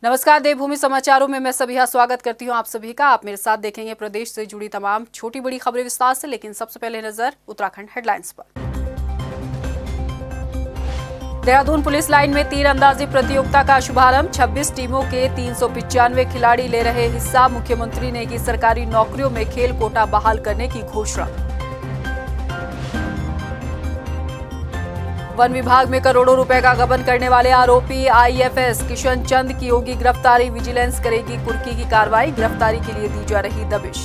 नमस्कार, देवभूमि समाचारों में मैं सभी स्वागत करती हूं आप सभी का। आप मेरे साथ देखेंगे प्रदेश से जुड़ी तमाम छोटी बड़ी खबरें विस्तार से, लेकिन सबसे पहले नजर उत्तराखंड हेडलाइंस पर। देहरादून पुलिस लाइन में तीरंदाजी प्रतियोगिता का शुभारंभ। 26 टीमों के 395 खिलाड़ी ले रहे हिस्सा। मुख्यमंत्री ने की सरकारी नौकरियों में खेल कोटा बहाल करने की घोषणा। वन विभाग में करोड़ों रुपए का गबन करने वाले आरोपी आईएफएस किशन चंद की होगी गिरफ्तारी। विजिलेंस करेगी कुर्की की कार्रवाई। गिरफ्तारी के लिए दी जा रही दबिश।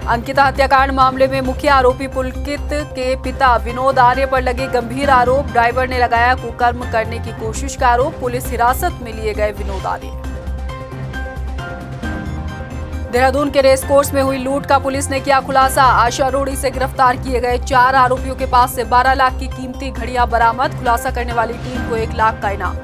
अंकिता हत्याकांड मामले में मुख्य आरोपी पुलकित के पिता विनोद आर्य पर लगे गंभीर आरोप। ड्राइवर ने लगाया कुकर्म करने की कोशिश का आरोप। पुलिस हिरासत में लिए गए विनोद आर्य। देहरादून के रेस कोर्स में हुई लूट का पुलिस ने किया खुलासा। आशा रोड़ी से गिरफ्तार किए गए 4 आरोपियों के पास से 12 लाख की कीमती घड़ियां बरामद। खुलासा करने वाली टीम को 1 लाख का इनाम।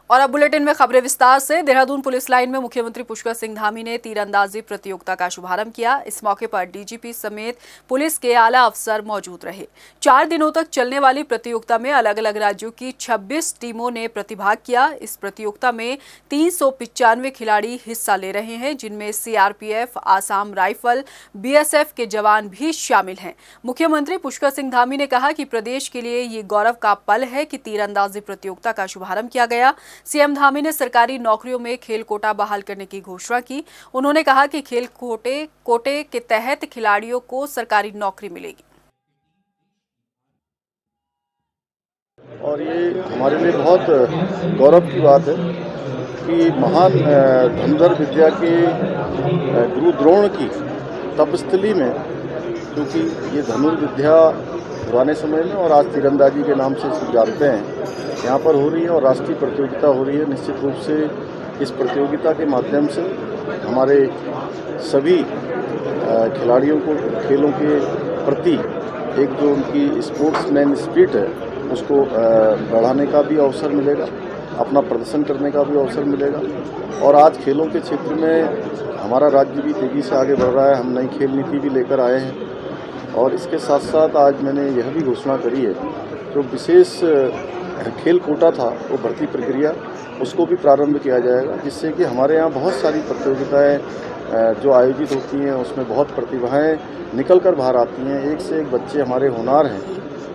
और अब बुलेटिन में खबरें विस्तार से। देहरादून पुलिस लाइन में मुख्यमंत्री पुष्कर सिंह धामी ने तीरंदाजी प्रतियोगिता का शुभारंभ किया। इस मौके पर डीजीपी समेत पुलिस के आला अफसर मौजूद रहे। 4 दिनों तक चलने वाली प्रतियोगिता में अलग अलग राज्यों की 26 टीमों ने प्रतिभाग किया। इस प्रतियोगिता में 395 खिलाड़ी हिस्सा ले रहे हैं, जिनमें सीआरपीएफ, आसाम राइफल, बीएसएफ के जवान भी शामिल हैं। मुख्यमंत्री पुष्कर सिंह धामी ने कहा कि प्रदेश के लिए ये गौरव का पल है कि तीरंदाजी प्रतियोगिता का शुभारंभ किया गया। सीएम धामी ने सरकारी नौकरियों में खेल कोटा बहाल करने की घोषणा की। उन्होंने कहा कि खेल कोटे के तहत खिलाड़ियों को सरकारी नौकरी मिलेगी। और ये हमारे लिए बहुत गौरव की बात है कि महान धनुर्धर विद्या के गुरु द्रोण की तपस्थली में, क्योंकि ये धनुर्विद्या पुराने समय में और आज तीरंदाजी के नाम से सब जानते हैं, यहाँ पर हो रही है और राष्ट्रीय प्रतियोगिता हो रही है। निश्चित रूप से इस प्रतियोगिता के माध्यम से हमारे सभी खिलाड़ियों को खेलों के प्रति एक जो उनकी स्पोर्ट्समैन स्पिरिट है उसको बढ़ाने का भी अवसर मिलेगा, अपना प्रदर्शन करने का भी अवसर मिलेगा। और आज खेलों के क्षेत्र में हमारा राज्य भी तेज़ी से आगे बढ़ रहा है। हम नई खेल नीति भी लेकर आए हैं और इसके साथ साथ आज मैंने यह भी घोषणा करी है जो विशेष खेल कोटा था वो भर्ती प्रक्रिया उसको भी प्रारंभ किया जाएगा, जिससे कि हमारे यहाँ बहुत सारी प्रतियोगिताएं जो आयोजित होती हैं उसमें बहुत प्रतिभाएं निकल कर बाहर आती हैं। एक से एक बच्चे हमारे होनहार हैं,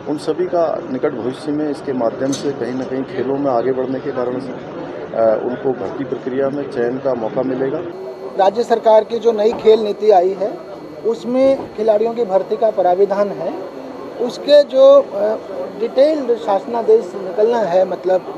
उन सभी का निकट भविष्य में इसके माध्यम से कहीं ना कहीं खेलों में आगे बढ़ने के कारण से उनको भर्ती प्रक्रिया में चयन का मौका मिलेगा। राज्य सरकार की जो नई खेल नीति आई है उसमें खिलाड़ियों की भर्ती का प्राविधान है। उसके जो डिटेल्ड शासनादेश निकलना है, मतलब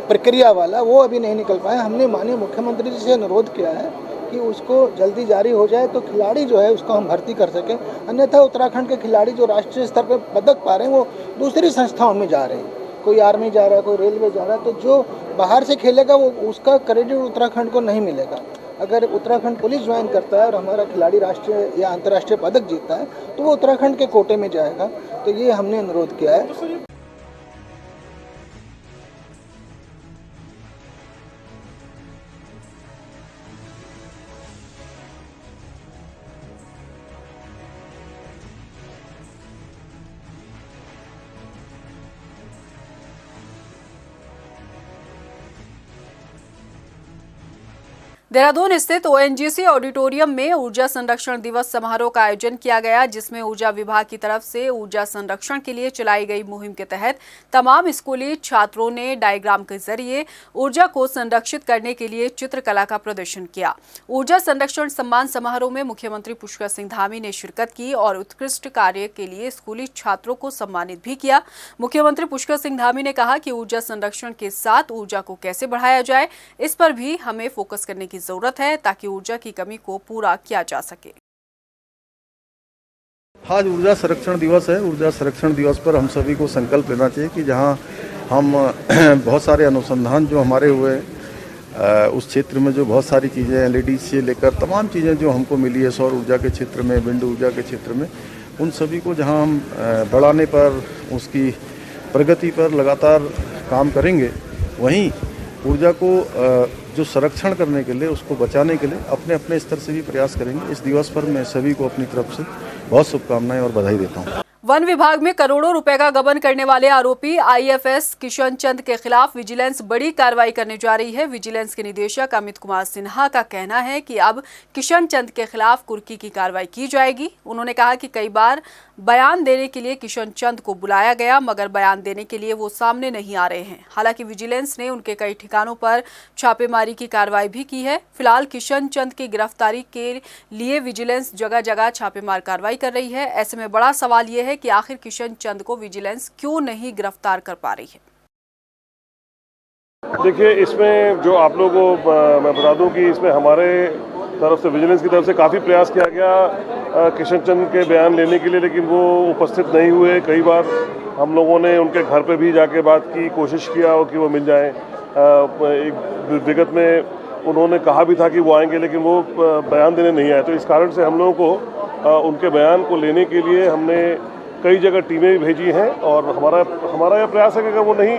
प्रक्रिया वाला, वो अभी नहीं निकल पाया। हमने माननीय मुख्यमंत्री जी से अनुरोध किया है कि उसको जल्दी जारी हो जाए तो खिलाड़ी जो है उसको हम भर्ती कर सकें। अन्यथा उत्तराखंड के खिलाड़ी जो राष्ट्रीय स्तर पर पदक पा रहे हैं वो दूसरी संस्थाओं में जा रहे हैं। कोई आर्मी जा रहा है, कोई रेलवे जा रहा है, तो जो बाहर से खेलेगा वो उसका क्रेडिट उत्तराखंड को नहीं मिलेगा। अगर उत्तराखंड पुलिस ज्वाइन करता है और हमारा खिलाड़ी राष्ट्रीय या अंतर्राष्ट्रीय पदक जीतता है तो वो उत्तराखंड के कोटे में जाएगा। तो ये हमने अनुरोध किया है। देहरादून स्थित ओएनजीसी ऑडिटोरियम में ऊर्जा संरक्षण दिवस समारोह का आयोजन किया गया, जिसमें ऊर्जा विभाग की तरफ से ऊर्जा संरक्षण के लिए चलाई गई मुहिम के तहत तमाम स्कूली छात्रों ने डायग्राम के जरिए ऊर्जा को संरक्षित करने के लिए चित्रकला का प्रदर्शन किया। ऊर्जा संरक्षण सम्मान समारोह में मुख्यमंत्री पुष्कर सिंह धामी ने शिरकत की और उत्कृष्ट कार्य के लिए स्कूली छात्रों को सम्मानित भी किया। मुख्यमंत्री पुष्कर सिंह धामी ने कहा कि ऊर्जा संरक्षण के साथ ऊर्जा को कैसे बढ़ाया जाए, इस पर भी हमें फोकस करने की जरूरत है ताकि ऊर्जा की कमी को पूरा किया जा सके। आज ऊर्जा संरक्षण दिवस है। ऊर्जा संरक्षण दिवस पर हम सभी को संकल्प लेना चाहिए कि जहां हम बहुत सारे अनुसंधान जो हमारे हुए उस क्षेत्र में जो बहुत सारी चीज़ें एलईडी से लेकर तमाम चीज़ें जो हमको मिली है सौर ऊर्जा के क्षेत्र में, विंड ऊर्जा के क्षेत्र में, उन सभी को जहां हम बढ़ाने पर, उसकी प्रगति पर लगातार काम करेंगे, वहीं ऊर्जा को जो संरक्षण करने के लिए, उसको बचाने के लिए अपने अपने स्तर से भी प्रयास करेंगे। इस दिवस पर मैं सभी को अपनी तरफ से बहुत शुभकामनाएं और बधाई देता हूं। वन विभाग में करोड़ों रुपए का गबन करने वाले आरोपी आईएफएस किशन चंद के खिलाफ विजिलेंस बड़ी कार्रवाई करने जा रही है। विजिलेंस के निदेशक अमित कुमार सिन्हा का कहना है कि अब किशन चंद के खिलाफ कुर्की की कार्रवाई की जाएगी। उन्होंने कहा कि कई बार बयान देने के लिए किशन चंद को बुलाया गया, मगर बयान देने के लिए वो सामने नहीं आ रहे हैं। हालांकि विजिलेंस ने उनके कई ठिकानों पर छापेमारी की कार्रवाई भी की है। फिलहाल किशन चंद की गिरफ्तारी के लिए विजिलेंस जगह जगह छापेमार कार्रवाई कर रही है। ऐसे में बड़ा सवाल यह है कि आखिर किशन चंद को विजिलेंस क्यों नहीं गिरफ्तार कर पा रही है। देखिए, इसमें जो आप लोगों को मैं बता दूं कि इसमें हमारे तरफ से विजिलेंस की तरफ से काफ़ी प्रयास किया गया किशन चंद के बयान लेने के लिए, लेकिन वो उपस्थित नहीं हुए। कई बार हम लोगों ने उनके घर पे भी जाके बात की, कोशिश किया हो कि वो मिल जाएं। एक विगत में उन्होंने कहा भी था कि वो आएंगे, लेकिन वो बयान देने नहीं आए। तो इस कारण से हम लोगों को उनके बयान को लेने के लिए हमने कई जगह टीमें भेजी हैं, और हमारा यह प्रयास है कि अगर वो नहीं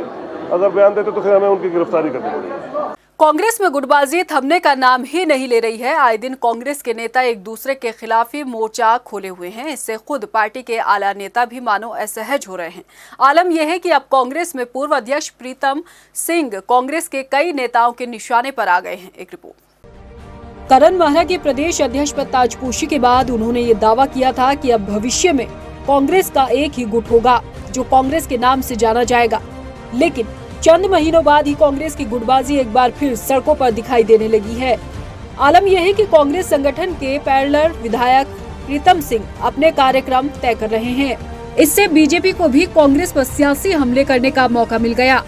बयान देते तो फिर हमें उनकी गिरफ्तारी करनी पड़ेगी। कांग्रेस में गुटबाजी थमने का नाम ही नहीं ले रही है। आए दिन कांग्रेस के नेता एक दूसरे के खिलाफ ही मोर्चा खोले हुए हैं। इससे खुद पार्टी के आला नेता भी मानो असहज हो रहे हैं। आलम यह है कि अब कांग्रेस में पूर्व अध्यक्ष प्रीतम सिंह कांग्रेस के कई नेताओं के निशाने पर आ गए हैं। एक रिपोर्ट। करण महरा के प्रदेश अध्यक्ष पद ताजपोशी के बाद उन्होंने ये दावा किया था कि अब भविष्य में कांग्रेस का एक ही गुट होगा जो कांग्रेस के नाम से जाना जाएगा। लेकिन चंद महीनों बाद ही कांग्रेस की गुटबाजी एक बार फिर सड़कों पर दिखाई देने लगी है। आलम यह है कि कांग्रेस संगठन के पैरेलल विधायक प्रीतम सिंह अपने कार्यक्रम तय कर रहे हैं। इससे बीजेपी को भी कांग्रेस पर सियासी हमले करने का मौका मिल गया।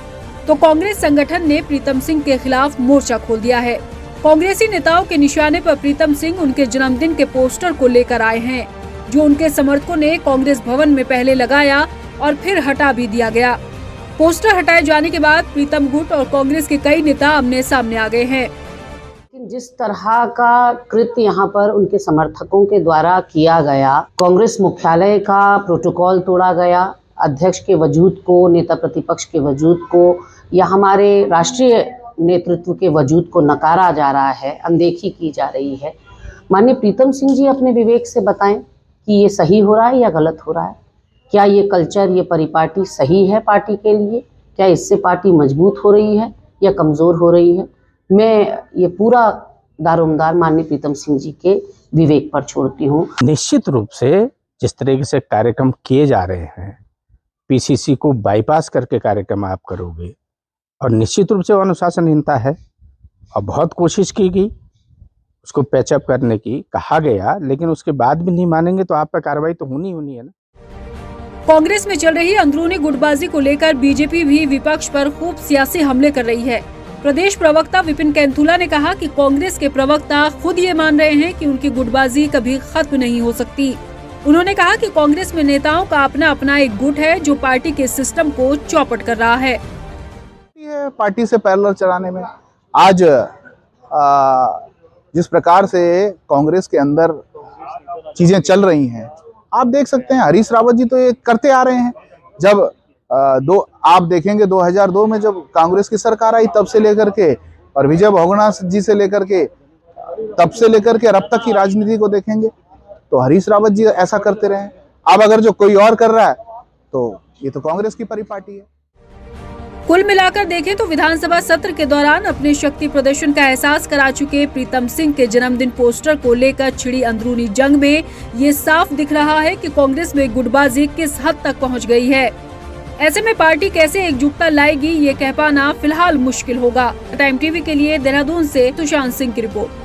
तो कांग्रेस संगठन ने प्रीतम सिंह के खिलाफ मोर्चा खोल दिया है। कांग्रेसी नेताओं के निशाने पर प्रीतम सिंह उनके जन्मदिन के पोस्टर को लेकर आए हैं, जो उनके समर्थकों ने कांग्रेस भवन में पहले लगाया और फिर हटा भी दिया गया। पोस्टर हटाए जाने के बाद प्रीतम गुट और कांग्रेस के कई नेता आमने सामने आ गए हैं। जिस तरह का कृत्य यहाँ पर उनके समर्थकों के द्वारा किया गया, कांग्रेस मुख्यालय का प्रोटोकॉल तोड़ा गया, अध्यक्ष के वजूद को, नेता प्रतिपक्ष के वजूद को या हमारे राष्ट्रीय नेतृत्व के वजूद को नकारा जा रहा है, अनदेखी की जा रही है। माननीय प्रीतम सिंह जी अपने विवेक से बताएं कि ये सही हो रहा है या गलत हो रहा है। क्या ये कल्चर, ये परिपाटी सही है पार्टी के लिए? क्या इससे पार्टी मजबूत हो रही है या कमज़ोर हो रही है? मैं ये पूरा दारोमदार माननीय प्रीतम सिंह जी के विवेक पर छोड़ती हूँ। निश्चित रूप से जिस तरीके से कार्यक्रम किए जा रहे हैं, पीसीसी को बाईपास करके कार्यक्रम आप करोगे, और निश्चित रूप से वो अनुशासनहीनता है। और बहुत कोशिश की गई उसको पैचअप करने की, कहा गया, लेकिन उसके बाद भी नहीं मानेंगे तो आप पर कार्रवाई तो होनी है ना। कांग्रेस में चल रही अंदरूनी गुटबाजी को लेकर बीजेपी भी विपक्ष पर खूब सियासी हमले कर रही है। प्रदेश प्रवक्ता विपिन कैंथुला ने कहा कि कांग्रेस के प्रवक्ता खुद ये मान रहे हैं कि उनकी गुटबाजी कभी खत्म नहीं हो सकती। उन्होंने कहा कि कांग्रेस में नेताओं का अपना अपना एक गुट है जो पार्टी के सिस्टम को चौपट कर रहा है। पार्टी से पैरेलल चलाने में आज जिस प्रकार से कांग्रेस के अंदर चीजें चल रही हैं, आप देख सकते हैं हरीश रावत जी तो ये करते आ रहे हैं। जब आप देखेंगे 2002 में जब कांग्रेस की सरकार आई, तब से लेकर के, और विजय बहुगुणा जी से लेकर के, तब से लेकर के अब तक की राजनीति को देखेंगे तो हरीश रावत जी ऐसा करते रहे। अब अगर जो कोई और कर रहा है तो ये तो कांग्रेस की परिपाटी है। कुल मिलाकर देखें तो विधानसभा सत्र के दौरान अपने शक्ति प्रदर्शन का एहसास करा चुके प्रीतम सिंह के जन्मदिन पोस्टर को लेकर छिड़ी अंदरूनी जंग में ये साफ दिख रहा है कि कांग्रेस में गुटबाजी किस हद तक पहुंच गई है। ऐसे में पार्टी कैसे एकजुटता लाएगी, ये कह पाना फिलहाल मुश्किल होगा। टाइम टीवी के लिए देहरादून से सुशांत सिंह की रिपोर्ट।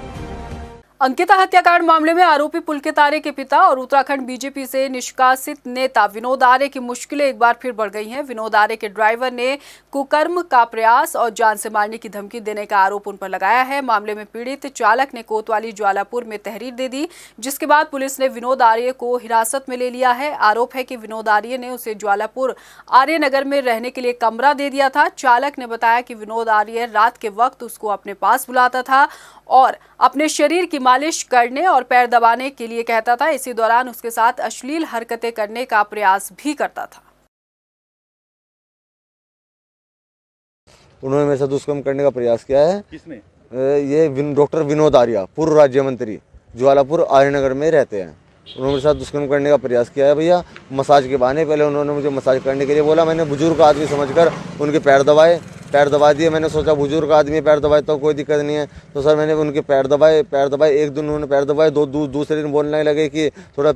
अंकिता हत्याकांड मामले में आरोपी पुलकित आर्य के पिता और उत्तराखंड बीजेपी से निष्कासित नेता विनोद आर्य की मुश्किलें एक बार फिर बढ़ गई हैं। विनोद आर्य के ड्राइवर ने कुकर्म का प्रयास और जान से मारने की धमकी देने का आरोप उन पर लगाया है। मामले में पीड़ित चालक ने कोतवाली ज्वालापुर में तहरीर दे दी, जिसके बाद पुलिस ने विनोद आर्य को हिरासत में ले लिया है। आरोप है कि विनोद आर्य ने उसे ज्वालापुर आर्यनगर में रहने के लिए कमरा दे दिया था। चालक ने बताया कि विनोद आर्य रात के वक्त उसको अपने पास बुलाता था और अपने शरीर की मालिश करने और पैर दबाने के लिए कहता था। इसी दौरान उसके साथ अश्लील हरकतें करने का प्रयास भी करता था। उन्होंने मेरे साथ दुष्कर्म करने का प्रयास किया है। किसने? ये डॉक्टर विनोद आर्य, पूर्व राज्य मंत्री, ज्वालापुर आर्यनगर में रहते हैं। उन्होंने मेरे साथ दुष्कर्म करने का प्रयास किया है भैया। मसाज के बहाने पहले उन्होंने मुझे मसाज करने के लिए बोला। मैंने बुजुर्ग आदमी समझकर उनके पैर दबा दिए। मैंने सोचा बुजुर्ग आदमी पैर दबाए तो कोई दिक्कत नहीं है, तो सर मैंने उनके पैर दबाए। एक दिन उन्होंने पैर दबाए, दूसरे दिन बोलने लगे कि थोड़ा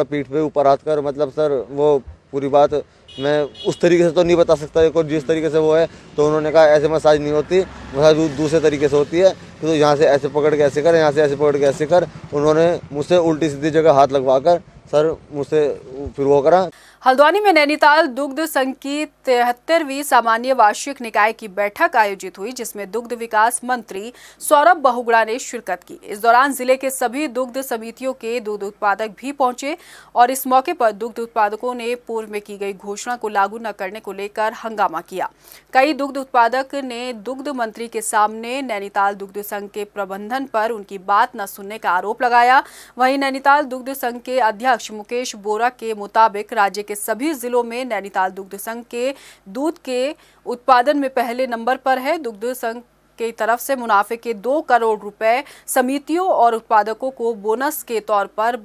पीठ पे ऊपर हाथ कर। मतलब सर वो पूरी बात मैं उस तरीके से तो नहीं बता सकता, एक और जिस तरीके से वो है, तो उन्होंने कहा ऐसे मसाज नहीं होती, मसाज दूसरे तरीके से होती है, तो यहाँ से ऐसे पकड़ के ऐसे कर, यहाँ से ऐसे पकड़ के ऐसे कर। उन्होंने मुझसे उल्टी सीधी जगह हाथ लगवा कर सर मुझसे फिर वो करा। हल्द्वानी में नैनीताल दुग्ध संघ की 73वीं सामान्य वार्षिक निकाय की बैठक आयोजित हुई, जिसमें दुग्ध विकास मंत्री सौरभ बहुगुणा ने शिरकत की। इस दौरान जिले के सभी दुग्ध समितियों के दूध उत्पादक भी पहुंचे और इस मौके पर दुग्ध उत्पादकों ने पूर्व में की गई घोषणा को लागू न करने को लेकर हंगामा किया। कई दुग्ध उत्पादक ने दुग्ध मंत्री के सामने नैनीताल दुग्ध संघ के प्रबंधन पर उनकी बात न सुनने का आरोप लगाया। वहीं नैनीताल दुग्ध संघ के अध्यक्ष मुकेश बोरा के मुताबिक राज्य के सभी जिलों में नैनीताल दुग्ध संघ के दूध के उत्पादन में पहले नंबर पर है। दुग्ध संघ की तरफ से मुनाफे के 2 करोड़ रुपए समितियों और उत्पादकों को बोनस के तौर पर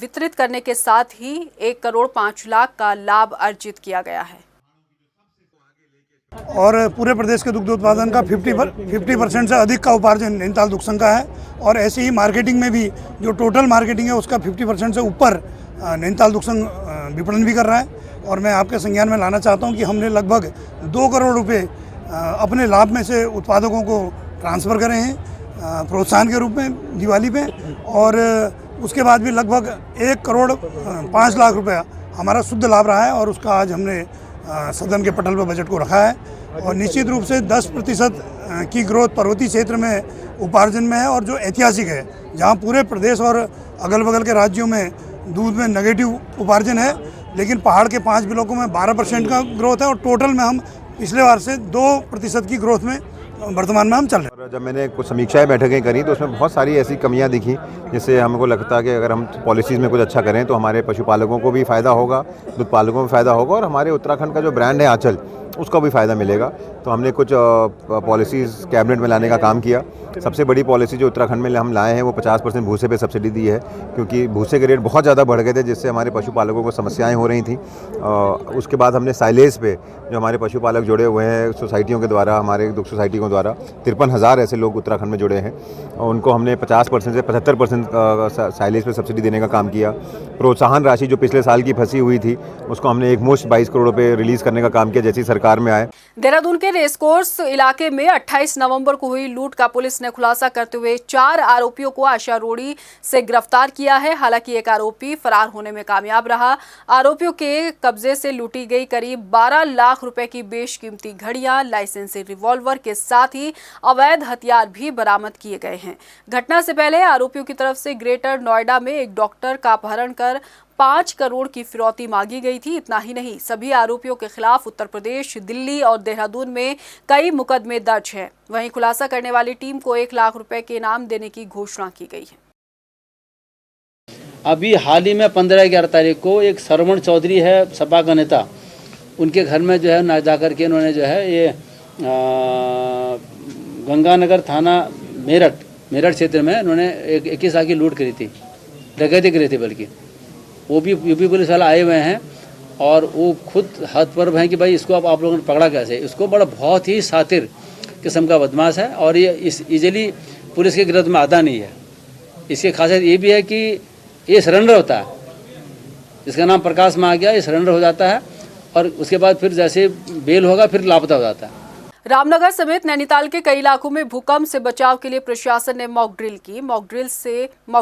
वितरित करने के साथ ही 1 करोड़ 5 लाख का लाभ अर्जित किया गया है। और पूरे प्रदेश के दुग्ध उत्पादन का 50% से अधिक का उपार्जन नैनीताल दुग्ध संघ का है। और ऐसे ही मार्केटिंग में भी जो टोटल मार्केटिंग है उसका 50% से ऊपर नैनीताल दुग्ध संघ विपणन भी कर रहा है। और मैं आपके संज्ञान में लाना चाहता हूं कि हमने लगभग 2 करोड़ रुपए अपने लाभ में से उत्पादकों को ट्रांसफ़र करे हैं प्रोत्साहन के रूप में दिवाली पे। और उसके बाद भी लगभग 1 करोड़ 5 लाख रुपया हमारा शुद्ध लाभ रहा है और उसका आज हमने सदन के पटल पर बजट को रखा है। और निश्चित रूप से 10% की ग्रोथ पर्वतीय क्षेत्र में उपार्जन में है और जो ऐतिहासिक है, जहां पूरे प्रदेश और अगल बगल के राज्यों में दूध में नेगेटिव उपार्जन है, लेकिन पहाड़ के 5 ब्लॉकों में 12% का ग्रोथ है और टोटल में हम पिछले बार से 2% की ग्रोथ में वर्तमान में हम चल रहे हैं। जब मैंने कुछ समीक्षाएं बैठकें करी तो उसमें बहुत सारी ऐसी कमियां दिखी, जिससे हमको लगता है कि अगर हम पॉलिसीज़ में कुछ अच्छा करें तो हमारे पशुपालकों को भी फ़ायदा होगा, दूध पालकों को भी फ़ायदा होगा और हमारे उत्तराखंड का जो ब्रांड है आंचल, उसका भी फ़ायदा मिलेगा। तो हमने कुछ पॉलिसीज़ कैबिनेट में लाने का काम किया। सबसे बड़ी पॉलिसी जो उत्तराखंड में हम लाए हैं वो 50% भूसे पे सब्सिडी दी है, क्योंकि भूसे के रेट बहुत ज़्यादा बढ़ गए थे, जिससे हमारे पशुपालकों को समस्याएं हो रही थी। उसके बाद हमने साइलेज पे जो हमारे पशुपालक जुड़े हुए हैं सोसाइटियों के द्वारा, हमारे दुग्ध सोसाइटियों के द्वारा 53,000 ऐसे लोग उत्तराखंड में जुड़े हैं, और उनको हमने 50% से 75% साइलेज पे सब्सिडी देने का काम किया। प्रोत्साहन राशि जो पिछले साल की फंसी हुई थी उसको हमने एक मुश्त 22 करोड़ रुपये रिलीज़ करने का काम किया जैसी सरकार में आए। देहरादून के रेसकोर्स इलाके में 28 नवंबर को हुई लूट का पुलिस ने खुलासा करते हुए 4 आरोपियों को आशा रोड़ी से गिरफ्तार किया है। हालांकि एक आरोपी फरार होने में कामयाब रहा। आरोपियों के कब्जे से लूटी गई करीब 12 लाख रुपए की बेशकीमती घड़ियां, लाइसेंसी रिवॉल्वर के साथ ही अवैध हथियार भी बरामद किए गए हैं। घटना से पहले आरोपियों की तरफ से ग्रेटर नोएडा में एक डॉक्टर का अपहरण कर 5 करोड़ की फिरौती मांगी गई थी। इतना ही नहीं, सभी आरोपियों के खिलाफ उत्तर प्रदेश, दिल्ली और देहरादून में कई मुकदमे दर्ज हैं। वहीं खुलासा करने वाली टीम को 1 लाख रुपए के इनाम देने की घोषणा की गई है। अभी हाल ही में 15-11 तारीख को एक श्रवण चौधरी है सपा का नेता, उनके घर में जो है ना जाकर के इन्होंने जो है ये गंगानगर थाना मेरठ क्षेत्र में इन्होंने 21 लाख की लूट करी थी, डकैती करी थी। बल्कि वो भी यूपी पुलिस वाले आए हुए हैं और वो खुद हतप्रभ हैं कि भाई इसको आप लोगों ने पकड़ा कैसे। इसको बड़ा बहुत ही शातिर किस्म का बदमाश है और ये इस इजीली पुलिस के गिरफ्त में आता नहीं है। इसकी खासियत ये भी है कि ये सरेंडर होता है, इसका नाम प्रकाश में आ गया, ये सरेंडर हो जाता है और उसके बाद फिर जैसे बेल होगा फिर लापता हो जाता है। रामनगर समेत नैनीताल के कई इलाकों में भूकंप से बचाव के लिए प्रशासन ने मॉक ड्रिल की। मॉक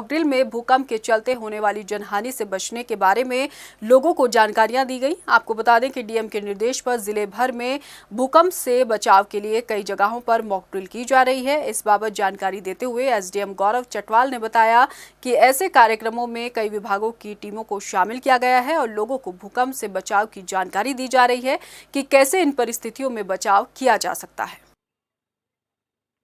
ड्रिल में भूकंप के चलते होने वाली जनहानि से बचने के बारे में लोगों को जानकारियां दी गई। आपको बता दें कि डीएम के निर्देश पर जिले भर में भूकंप से बचाव के लिए कई जगहों पर मॉक ड्रिल की जा रही है। इस बाबत जानकारी देते हुए एसडीएम गौरव चटवाल ने बताया कि ऐसे कार्यक्रमों में कई विभागों की टीमों को शामिल किया गया है और लोगों को भूकंप से बचाव की जानकारी दी जा रही है कि कैसे इन परिस्थितियों में बचाव किया जा सकता है।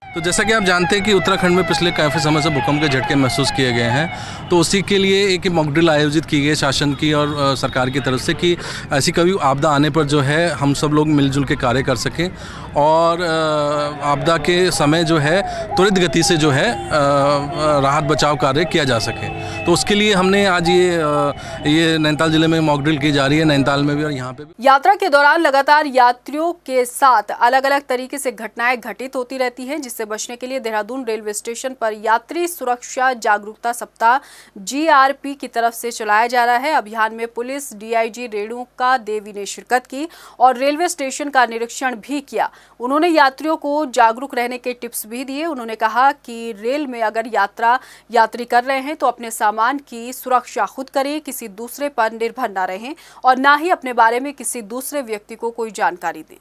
तो जैसा कि आप जानते हैं कि उत्तराखंड में पिछले काफ़ी समय से भूकंप के झटके महसूस किए गए हैं, तो उसी के लिए एक मॉक ड्रिल आयोजित की गई शासन की और सरकार की तरफ से कि ऐसी कभी आपदा आने पर जो है हम सब लोग मिलजुल के कार्य कर सकें और आपदा के समय जो है त्वरित गति से जो है राहत बचाव कार्य किया जा सके। तो तो उसके लिए हमने आज ये नैनीताल जिले में मॉक ड्रिल की जा रही है, नैनीताल में भी और यहाँ पे भी। यात्रा के दौरान लगातार यात्रियों के साथ अलग अलग तरीके से घटनाएं घटित होती रहती हैं, जिससे बचने के लिए देहरादून रेलवे स्टेशन पर यात्री सुरक्षा जागरूकता सप्ताह GRP की तरफ से चलाया जा रहा है। अभियान में पुलिस DIG रेणुका देवी ने शिरकत की और रेलवे स्टेशन का निरीक्षण भी किया। उन्होंने यात्रियों को जागरूक रहने के टिप्स भी दिए। उन्होंने कहा कि रेल में अगर यात्री कर रहे हैं तो अपने सामान की सुरक्षा खुद करें, किसी दूसरे पर निर्भर न रहें और ना ही अपने बारे में किसी दूसरे व्यक्ति को कोई जानकारी दें।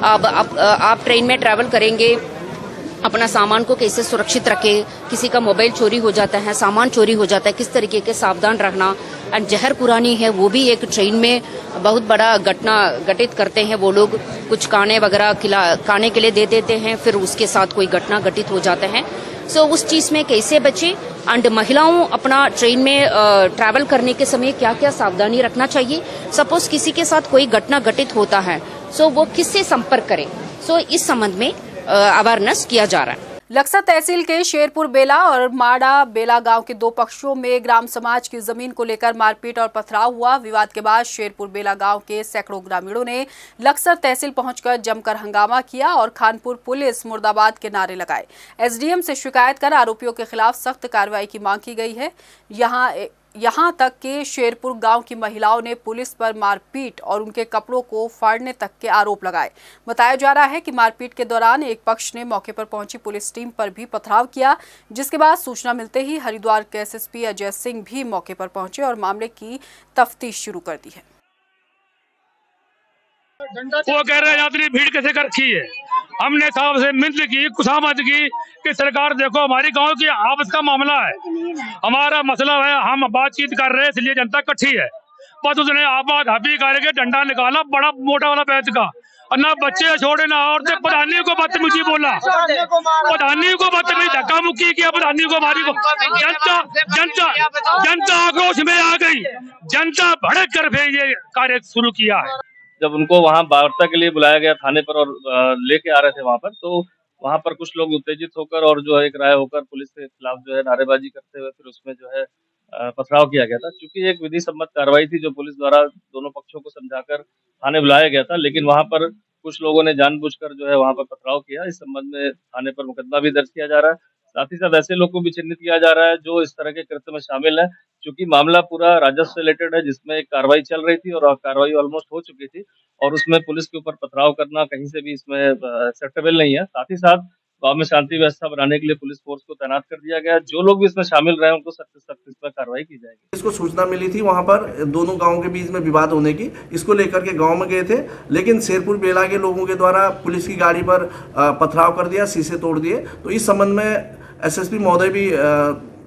अब आप ट्रेन में ट्रैवल करेंगे, अपना सामान को कैसे सुरक्षित रखें, किसी का मोबाइल चोरी हो जाता है, सामान चोरी हो जाता है, किस तरीके के सावधान रखना। एंड जहर कुरानी है वो भी एक ट्रेन में बहुत बड़ा घटना घटित करते हैं वो लोग, कुछ खाने वगैरह खाने के लिए दे देते हैं, फिर उसके साथ कोई घटना घटित हो जाता है। सो उस चीज में कैसे बचे एंड महिलाओं अपना ट्रेन में ट्रैवल करने के समय क्या क्या सावधानी रखना चाहिए। सपोज किसी के साथ कोई घटना घटित होता है सो वो किससे संपर्क करे, सो इस संबंध में अवेयरनेस किया जा रहा है। लक्सर तहसील के शेरपुर बेला और माड़ा बेला गांव के दो पक्षों में ग्राम समाज की जमीन को लेकर मारपीट और पथराव हुआ। विवाद के बाद शेरपुर बेला गांव के सैकड़ों ग्रामीणों ने लक्सर तहसील पहुंचकर जमकर हंगामा किया और खानपुर पुलिस मुर्दाबाद के नारे लगाए। SDM से शिकायत कर आरोपियों के खिलाफ सख्त कार्रवाई की मांग की गई है। यहाँ तक कि शेरपुर गांव की महिलाओं ने पुलिस पर मारपीट और उनके कपड़ों को फाड़ने तक के आरोप लगाए। बताया जा रहा है कि मारपीट के दौरान एक पक्ष ने मौके पर पहुंची पुलिस टीम पर भी पथराव किया, जिसके बाद सूचना मिलते ही हरिद्वार के SSP अजय सिंह भी मौके पर पहुंचे और मामले की तफ्तीश शुरू कर दी है। वो कह रहे यात्री भीड़ कैसे कर रखी है। हमने साहब से मिन्नत की, खुशामद की कि सरकार देखो हमारी गांव की आपस का मामला है, हमारा मसला है, हम बातचीत कर रहे हैं इसलिए जनता इकट्ठी है। बस उसने आबाद हबी करके डंडा निकाला बड़ा मोटा वाला बैत का, और ना बच्चे छोड़े ना औरतें। प्रधानी को बदतमीजी बोला, प्रधानी को बदतमीजी धक्का मुक्की किया, प्रधानी को मारी को। जनता आक्रोश में आ गई, जनता भड़क कर फिर ये कार्य शुरू किया है। जब उनको वहाँ वार्ता के लिए बुलाया गया थाने पर और लेके आ रहे थे वहाँ पर, तो वहाँ पर कुछ लोग उत्तेजित होकर और जो है एक राय होकर पुलिस के खिलाफ जो है नारेबाजी करते हुए फिर उसमें जो है पथराव किया गया था। क्योंकि एक विधि सम्मत कार्रवाई थी जो पुलिस द्वारा दोनों पक्षों को समझाकर थाने बुलाया गया था, लेकिन वहाँ पर कुछ लोगों ने जानबूझकर जो है वहाँ पर पथराव किया। इस संबंध में थाने पर मुकदमा भी दर्ज किया जा रहा है। साथ ही साथ ऐसे लोग को भी चिन्हित किया जा रहा है जो इस तरह के कृत्य में शामिल है। क्योंकि मामला पूरा राजस्व से रिलेटेड है, जिसमें एक कार्रवाई चल रही थी और कार्रवाई ऑलमोस्ट हो चुकी थी, और उसमें पुलिस के ऊपर पथराव करना कहीं से भी इसमें एक्सेप्टेबल नहीं है। साथ ही साथ गांव में शांति व्यवस्था बनाने के लिए पुलिस फोर्स को तैनात कर दिया गया। जो लोग भी इसमें शामिल रहे उनको सख्त से सख्त इस पर कार्रवाई की जाएगी। इसको सूचना मिली थी वहां पर दोनों गांवों के बीच में विवाद होने की, इसको लेकर के गांव में गए थे, लेकिन शेरपुर बेला के लोगों के द्वारा पुलिस की गाड़ी पर पथराव कर दिया, शीशे तोड़ दिए। तो इस संबंध में SSP महोदय भी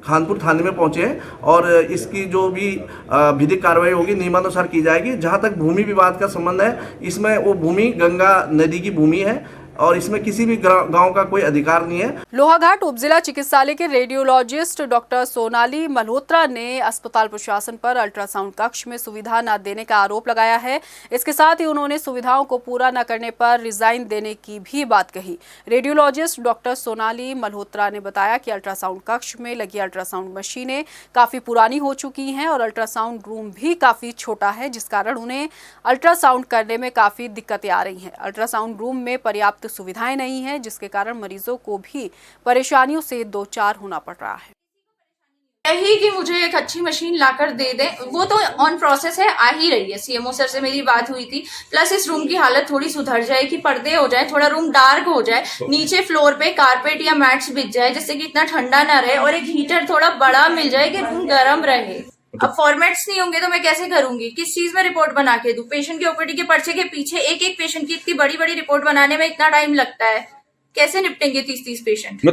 खानपुर थाने में पहुंचे हैं और इसकी जो भी विधिक कार्रवाई होगी नियमानुसार की जाएगी। जहां तक भूमि विवाद का संबंध है, इसमें वो भूमि गंगा नदी की भूमि है और इसमें किसी भी गांव का कोई अधिकार नहीं है। लोहाघाट उपजिला चिकित्सालय के रेडियोलॉजिस्ट डॉक्टर सोनाली मल्होत्रा ने अस्पताल प्रशासन पर अल्ट्रासाउंड कक्ष में सुविधा न देने का आरोप लगाया है। इसके साथ ही उन्होंने सुविधाओं को पूरा न करने पर रिजाइन देने की भी बात कही। रेडियोलॉजिस्ट डॉक्टर सोनाली मल्होत्रा ने बताया कि अल्ट्रासाउंड कक्ष में लगी अल्ट्रासाउंड मशीनें काफी पुरानी हो चुकी हैं और अल्ट्रासाउंड रूम भी काफी छोटा है, जिस कारण उन्हें अल्ट्रासाउंड करने में काफी दिक्कतें आ रही हैं। अल्ट्रासाउंड रूम में पर्याप्त सुविधाएं नहीं है, जिसके कारण मरीजों को भी परेशानियों से दो चार होना पड़ रहा है। यही कि मुझे एक अच्छी मशीन लाकर दे दें, वो तो ऑन प्रोसेस है, आ ही रही है। CMO सर से मेरी बात हुई थी। प्लस इस रूम की हालत थोड़ी सुधर जाए कि पर्दे हो जाए, थोड़ा रूम डार्क हो जाए, नीचे फ्लोर पे कारपेट या मैट्स बिछ जाए जिससे कि इतना ठंडा ना रहे, और एक हीटर थोड़ा बड़ा मिल जाए कि रूम गर्म रहे। अब फॉर्मेट्स नहीं होंगे तो मैं कैसे करूंगी, किस चीज में रिपोर्ट बना के दूं? पेशेंट के OPD के पर्चे के पीछे एक एक पेशेंट की इतनी बड़ी बड़ी रिपोर्ट बनाने में इतना टाइम लगता है, कैसे निपटेंगे 30-30 पेशेंट?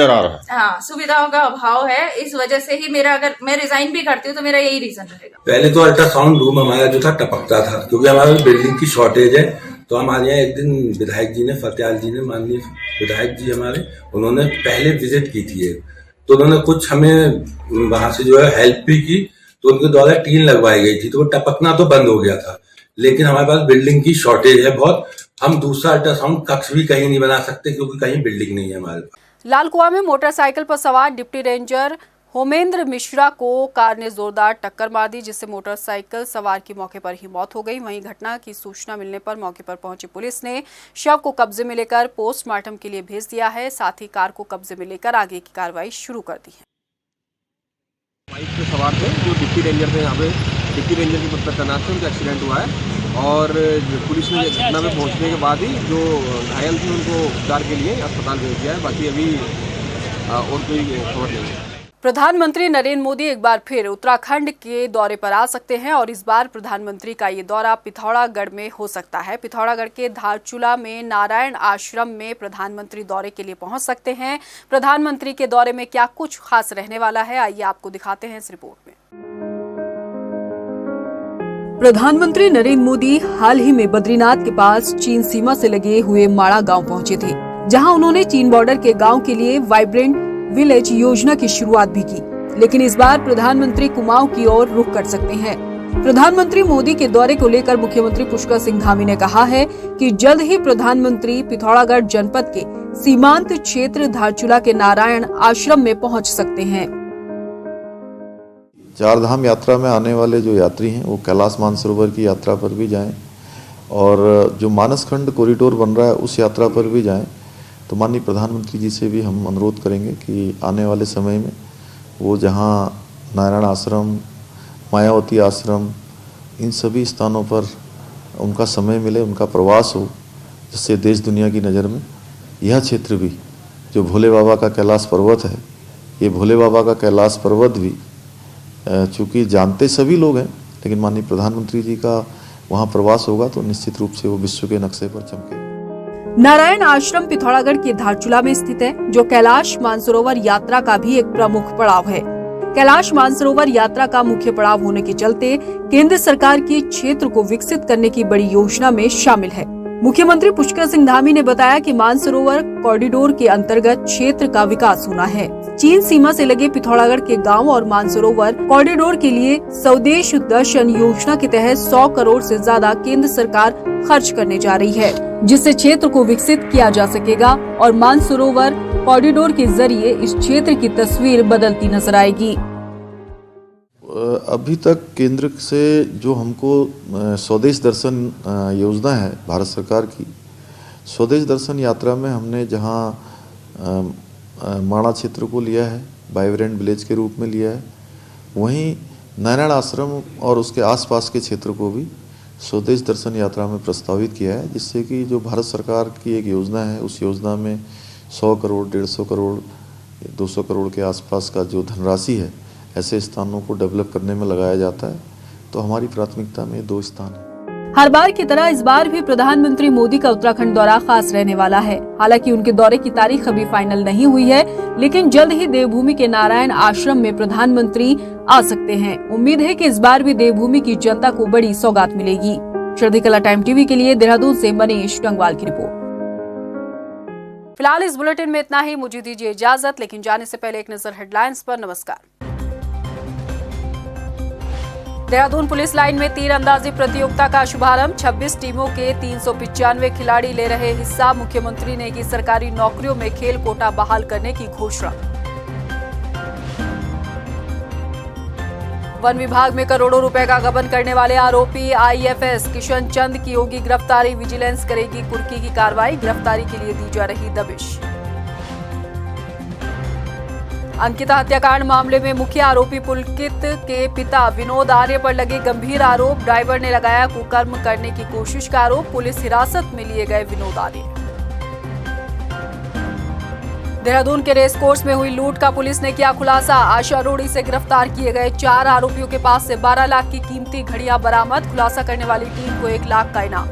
हाँ, सुविधाओं का अभाव है। इस वजह से ही मेरा, अगर मैं रिजाइन भी करती हूँ तो मेरा यही रीजन रहेगा। पहले तो अल्ट्रासाउंड रूम हमारा जो था टपकता था, क्योंकि हमारे बिल्डिंग की शॉर्टेज है। तो हमारे यहाँ एक दिन विधायक जी ने, फतेहाल जी ने, माननीय विधायक जी हमारे, उन्होंने पहले विजिट की थी, तो उन्होंने कुछ हमें वहां से जो है हेल्प भी की। तो उनके द्वारा टीन लगवाई गई थी, तो वो टपकना तो बंद हो गया था। लेकिन हमारे पास बिल्डिंग की शॉर्टेज है बहुत, हम दूसरा अल्ट्रासाउंड कक्ष भी कहीं नहीं बना सकते क्योंकि कहीं बिल्डिंग नहीं है हमारे पास। लालकुआं में मोटरसाइकिल पर सवार डिप्टी रेंजर होमेंद्र मिश्रा को कार ने जोरदार टक्कर मार दी, जिससे मोटरसाइकिल सवार की मौके पर ही मौत हो गई। वहीं घटना की सूचना मिलने पर मौके पर पहुंची पुलिस ने शव को कब्जे में लेकर पोस्टमार्टम के लिए भेज दिया है। साथ ही कार को कब्जे में लेकर आगे की कार्रवाई शुरू कर दी है। बाइक पे सवार थे जो डिप्टी रेंजर थे, यहाँ पे डिप्टी रेंजर के पद पर तैनात थे, उनका एक्सीडेंट हुआ है और पुलिस ने घटना में पहुँचने के बाद ही जो घायल थे उनको उपचार के लिए अस्पताल भेज दिया है। बाकी अभी और कोई खबर नहीं है। प्रधानमंत्री नरेंद्र मोदी एक बार फिर उत्तराखंड के दौरे पर आ सकते हैं और इस बार प्रधानमंत्री का ये दौरा पिथौरागढ़ में हो सकता है। पिथौरागढ़ के धारचूला में नारायण आश्रम में प्रधानमंत्री दौरे के लिए पहुंच सकते हैं। प्रधानमंत्री के दौरे में क्या कुछ खास रहने वाला है, आइए आपको दिखाते हैं इस रिपोर्ट में। प्रधानमंत्री नरेंद्र मोदी हाल ही में बद्रीनाथ के पास चीन सीमा से लगे हुए माड़ा गाँव पहुँचे थे, जहाँ उन्होंने चीन बॉर्डर के गाँव के लिए वाइब्रेंट विलेज योजना की शुरुआत भी की। लेकिन इस बार प्रधानमंत्री कुमाऊं की ओर रुख कर सकते हैं। प्रधानमंत्री मोदी के दौरे को लेकर मुख्यमंत्री पुष्कर सिंह धामी ने कहा है कि जल्द ही प्रधानमंत्री पिथौरागढ़ जनपद के सीमांत क्षेत्र धारचूला के नारायण आश्रम में पहुंच सकते हैं। चार धाम यात्रा में आने वाले जो यात्री हैं वो कैलाश मानसरोवर की यात्रा पर भी जाएं और जो मानसखंड कॉरिडोर बन रहा है उस यात्रा पर भी जाएं। तो माननीय प्रधानमंत्री जी से भी हम अनुरोध करेंगे कि आने वाले समय में वो जहाँ नारायण आश्रम, मायावती आश्रम, इन सभी स्थानों पर उनका समय मिले, उनका प्रवास हो, जिससे देश दुनिया की नज़र में यह क्षेत्र भी जो भोले बाबा का कैलाश पर्वत है, ये भोले बाबा का कैलाश पर्वत भी चूँकि जानते सभी लोग हैं, लेकिन माननीय प्रधानमंत्री जी का वहाँ प्रवास होगा तो निश्चित रूप से वो विश्व के नक्शे पर चमकेगा। नारायण आश्रम पिथौरागढ़ के धारचूला में स्थित है, जो कैलाश मानसरोवर यात्रा का भी एक प्रमुख पड़ाव है। कैलाश मानसरोवर यात्रा का मुख्य पड़ाव होने के चलते केंद्र सरकार की क्षेत्र को विकसित करने की बड़ी योजना में शामिल है। मुख्यमंत्री पुष्कर सिंह धामी ने बताया कि मानसरोवर कॉरिडोर के अंतर्गत क्षेत्र का विकास होना है। चीन सीमा से लगे पिथौरागढ़ के गांव और मानसरोवर कॉरिडोर के लिए स्वदेश दर्शन योजना के तहत 100 करोड़ से ज्यादा केंद्र सरकार खर्च करने जा रही है, जिससे क्षेत्र को विकसित किया जा सकेगा और मानसरोवर कॉरिडोर के जरिए इस क्षेत्र की तस्वीर बदलती नजर आएगी। अभी तक केंद्र से जो हमको स्वदेश दर्शन योजना है भारत सरकार की, स्वदेश दर्शन यात्रा में हमने जहां माणा क्षेत्र को लिया है, वाइब्रेंट विलेज के रूप में लिया है, वहीं नारायण आश्रम और उसके आसपास के क्षेत्र को भी स्वदेश दर्शन यात्रा में प्रस्तावित किया है, जिससे कि जो भारत सरकार की एक योजना है उस योजना में 100 करोड़, 150 करोड़, 200 करोड़ के आसपास का जो धनराशि है ऐसे स्थानों को डेवलप करने में लगाया जाता है। तो हमारी प्राथमिकता में 2 स्थान है। हर बार की तरह इस बार भी प्रधानमंत्री मोदी का उत्तराखंड दौरा खास रहने वाला है। हालांकि उनके दौरे की तारीख अभी फाइनल नहीं हुई है, लेकिन जल्द ही देवभूमि के नारायण आश्रम में प्रधानमंत्री आ सकते हैं। उम्मीद है कि इस बार भी देवभूमि की जनता को बड़ी सौगात मिलेगी। श्रद्धिकला टाइम टीवी के लिए देहरादून से मनीष डंगवाल की रिपोर्ट। फिलहाल इस बुलेटिन में इतना ही। मुझे दीजिए इजाजत, लेकिन जाने से पहले एक नजर हेडलाइंस पर। नमस्कार। देहरादून पुलिस लाइन में तीरंदाजी प्रतियोगिता का शुभारंभ। 26 टीमों के 395 खिलाड़ी ले रहे हिस्सा। मुख्यमंत्री ने की सरकारी नौकरियों में खेल कोटा बहाल करने की घोषणा। वन विभाग में करोड़ों रुपए का गबन करने वाले आरोपी आईएफएस किशन चंद की होगी गिरफ्तारी। विजिलेंस करेगी कुर्की की कार्रवाई। गिरफ्तारी के लिए दी जा रही दबिश। अंकिता हत्याकांड मामले में मुख्य आरोपी पुलकित के पिता विनोद आर्य पर लगे गंभीर आरोप। ड्राइवर ने लगाया कुकर्म करने की कोशिश का आरोप। पुलिस हिरासत में लिए गए विनोद आर्य। देहरादून के रेस कोर्स में हुई लूट का पुलिस ने किया खुलासा। आशा रोड़ी से गिरफ्तार किए गए 4 आरोपियों के पास से 12 लाख की कीमती घड़ियां बरामद। खुलासा करने वाली टीम को 1 लाख का इनाम।